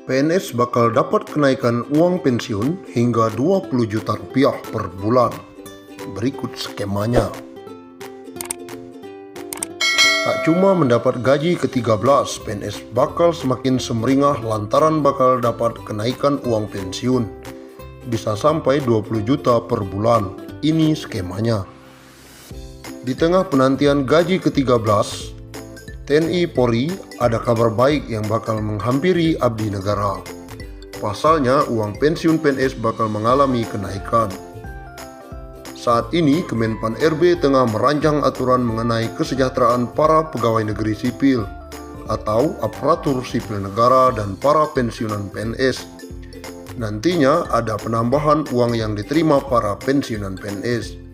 PNS bakal dapat kenaikan uang pensiun hingga 20 juta rupiah per bulan. Berikut skemanya. Tak cuma mendapat gaji ke-13, PNS bakal semakin semeringah lantaran bakal dapat kenaikan uang pensiun. Bisa sampai 20 juta per bulan. Ini skemanya. Di tengah penantian gaji ke-13, TNI Polri ada kabar baik yang bakal menghampiri abdi negara. Pasalnya, uang pensiun PNS bakal mengalami kenaikan. Saat ini, Kemenpan RB tengah merancang aturan mengenai kesejahteraan para pegawai negeri sipil atau aparatur sipil negara dan para pensiunan PNS. Nantinya ada penambahan uang yang diterima para pensiunan PNS.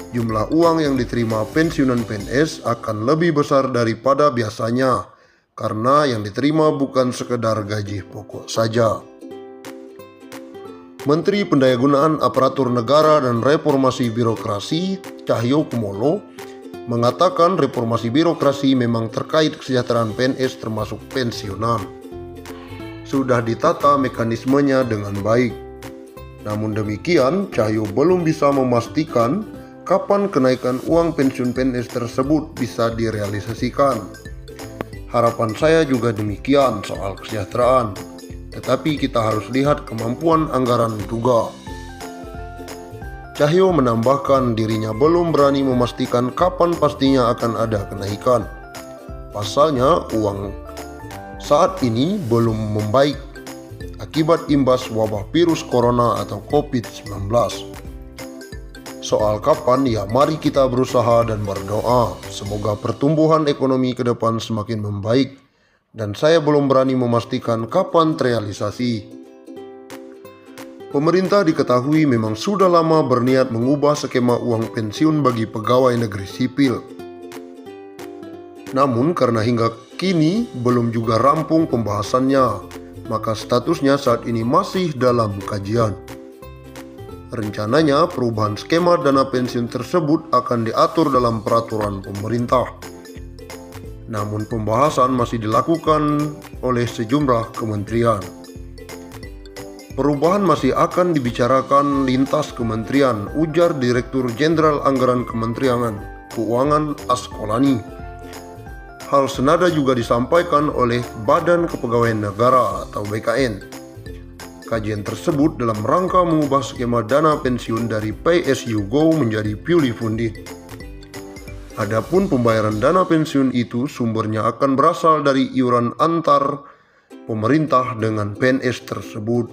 Jumlah uang yang diterima pensiunan PNS akan lebih besar daripada biasanya karena yang diterima bukan sekedar gaji pokok saja. Menteri Pendayagunaan Aparatur Negara dan Reformasi Birokrasi Cahyokumolo mengatakan reformasi birokrasi memang terkait kesejahteraan PNS termasuk pensiunan. Sudah ditata mekanismenya dengan baik. Namun demikian, Cahyo belum bisa memastikan kapan kenaikan uang pensiun PNS tersebut bisa direalisasikan. Harapan saya juga demikian soal kesejahteraan, tetapi kita harus lihat kemampuan anggaran juga. Cahyo menambahkan dirinya belum berani memastikan kapan pastinya akan ada kenaikan. Pasalnya uang saat ini belum membaik akibat imbas wabah virus corona atau COVID-19. Soal kapan, ya mari kita berusaha dan berdoa. Semoga pertumbuhan ekonomi ke depan semakin membaik. Dan saya belum berani memastikan kapan terrealisasi. Pemerintah diketahui memang sudah lama berniat mengubah skema uang pensiun bagi pegawai negeri sipil. Namun karena hingga kini belum juga rampung pembahasannya, maka statusnya saat ini masih dalam kajian. Rencananya perubahan skema dana pensiun tersebut akan diatur dalam peraturan pemerintah. Namun pembahasan masih dilakukan oleh sejumlah kementerian. Perubahan masih akan dibicarakan lintas kementerian, ujar Direktur Jenderal Anggaran Kementerian Keuangan Askolani. Hal senada juga disampaikan oleh Badan Kepegawaian Negara atau BKN. Kajian tersebut dalam rangka mengubah skema dana pensiun dari Pay As You Go menjadi Purely Funded. Adapun pembayaran dana pensiun itu sumbernya akan berasal dari iuran antar pemerintah dengan PNS tersebut.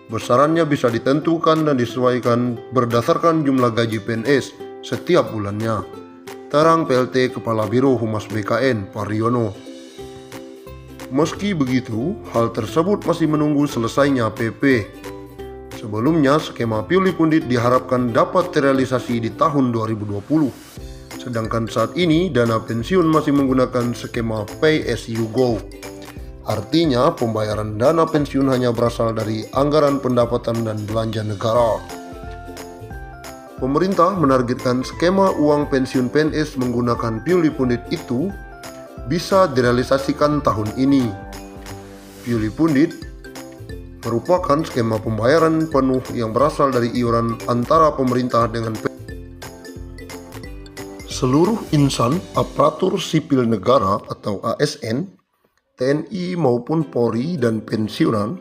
Besarannya bisa ditentukan dan disesuaikan berdasarkan jumlah gaji PNS setiap bulannya. Terang PLT Kepala Biro Humas BKN Pariono. Meski begitu, hal tersebut masih menunggu selesainya PP. Sebelumnya, skema Purely Funded diharapkan dapat terrealisasi di tahun 2020. Sedangkan saat ini, dana pensiun masih menggunakan skema Pay As You Go. Artinya, pembayaran dana pensiun hanya berasal dari anggaran pendapatan dan belanja negara. Pemerintah menargetkan skema uang pensiun PNS menggunakan Purely Funded itu bisa direalisasikan tahun ini. Purely Funded merupakan skema pembayaran penuh yang berasal dari iuran antara pemerintah dengan seluruh insan aparatur sipil negara atau ASN, TNI maupun Polri dan pensiunan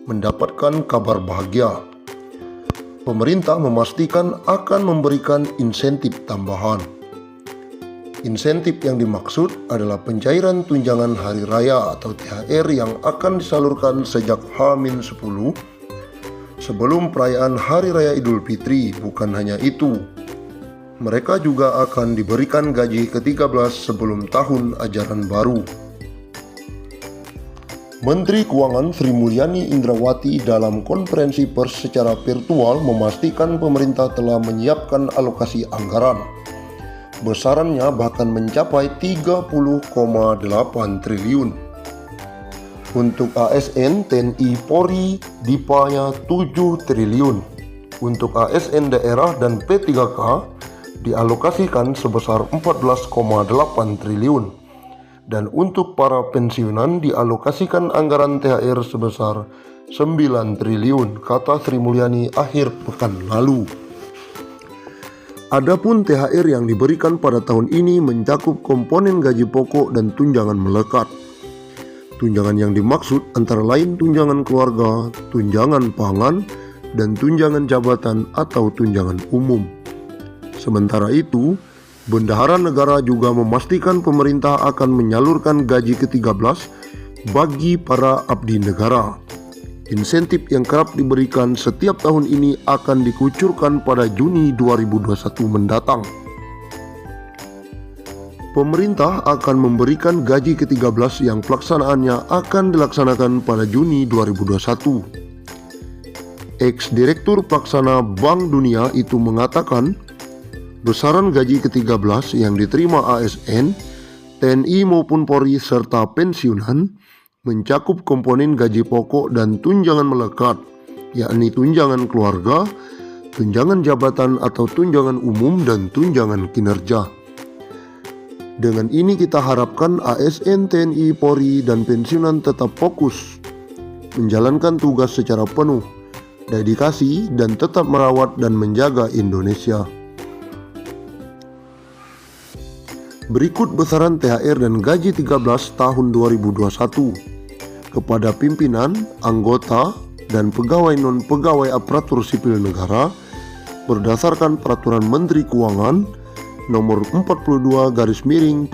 mendapatkan kabar bahagia. Pemerintah memastikan akan memberikan insentif tambahan. Insentif yang dimaksud adalah pencairan tunjangan hari raya atau THR yang akan disalurkan sejak H-10 sebelum perayaan Hari Raya Idul Fitri. Bukan hanya itu, mereka juga akan diberikan gaji ke-13 sebelum tahun ajaran baru. Menteri Keuangan Sri Mulyani Indrawati dalam konferensi pers secara virtual memastikan pemerintah telah menyiapkan alokasi anggaran. Besarannya bahkan mencapai 30,8 triliun. Untuk ASN, TNI, Polri, DIPA-nya 7 triliun. Untuk ASN daerah dan P3K dialokasikan sebesar 14,8 triliun. Dan untuk para pensiunan dialokasikan anggaran THR sebesar 9 triliun, kata Sri Mulyani akhir pekan lalu. Adapun THR yang diberikan pada tahun ini mencakup komponen gaji pokok dan tunjangan melekat. Tunjangan yang dimaksud antara lain tunjangan keluarga, tunjangan pangan, dan tunjangan jabatan atau tunjangan umum. Sementara itu, Bendahara Negara juga memastikan pemerintah akan menyalurkan gaji ke-13 bagi para abdi negara. Insentif yang kerap diberikan setiap tahun ini akan dikucurkan pada Juni 2021 mendatang. Pemerintah akan memberikan gaji ke-13 yang pelaksanaannya akan dilaksanakan pada Juni 2021. Ex-Direktur Pelaksana Bank Dunia itu mengatakan, besaran gaji ke-13 yang diterima ASN, TNI maupun Polri serta pensiunan mencakup komponen gaji pokok dan tunjangan melekat, yakni tunjangan keluarga, tunjangan jabatan atau tunjangan umum, dan tunjangan kinerja. Dengan ini kita harapkan ASN, TNI, Polri, dan pensiunan tetap fokus menjalankan tugas secara penuh, dedikasi, dan tetap merawat dan menjaga Indonesia. Berikut besaran THR dan gaji 13 tahun 2021 kepada pimpinan, anggota, dan pegawai non-pegawai aparatur sipil negara berdasarkan Peraturan Menteri Keuangan Nomor 42/05-05-21.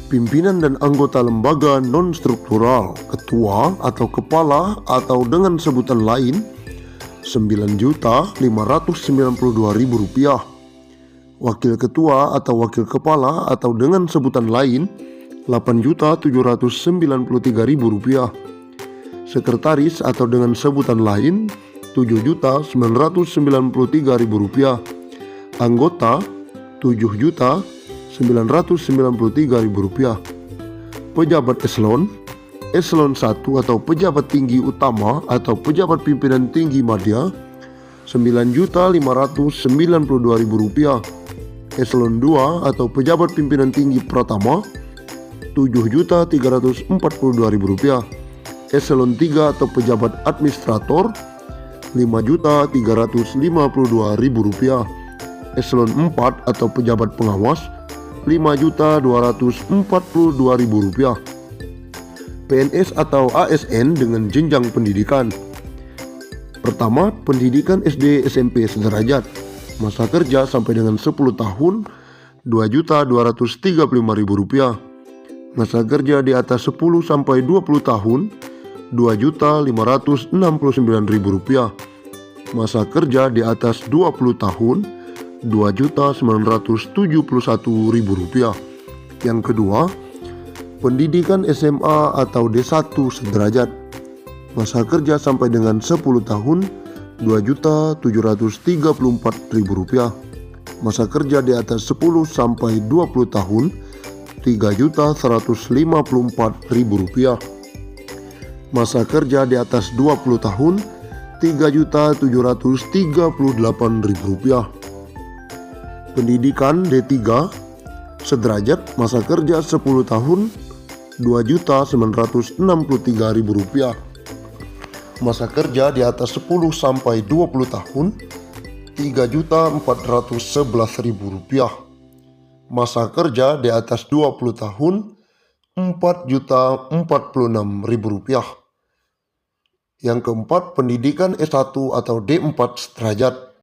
Pimpinan dan anggota lembaga non-struktural, ketua atau kepala atau dengan sebutan lain Rp9.592.000, wakil ketua atau wakil kepala atau dengan sebutan lain Rp8.793.000, sekretaris atau dengan sebutan lain Rp7.993.000, anggota Rp7.993.000, pejabat Eselon 1 atau pejabat tinggi utama atau pejabat pimpinan tinggi madya Rp9.592.000, Eselon 2 atau pejabat pimpinan tinggi pratama Rp7.342.000, Eselon 3 atau pejabat administrator Rp5.352.000, Eselon 4 atau pejabat pengawas Rp5.242.000. PNS atau ASN dengan jenjang pendidikan. Pertama, pendidikan SD SMP sederajat, masa kerja sampai dengan 10 tahun Rp2.235.000, masa kerja di atas 10 sampai 20 tahun Rp2.569.000, masa kerja di atas 20 tahun Rp2.971.000. Yang kedua, pendidikan SMA atau D1 sederajat, masa kerja sampai dengan 10 tahun Rp2.734.000, masa kerja di atas 10 sampai 20 tahun Rp3.154.000, masa kerja di atas 20 tahun Rp3.738.000. Pendidikan D3 sederajat, masa kerja 10 tahun Rp2.963.000, masa kerja di atas 10 sampai 20 tahun Rp3.411.000, masa kerja di atas 20 tahun Rp4.046.000. Yang keempat, pendidikan S1 atau D4 sederajat,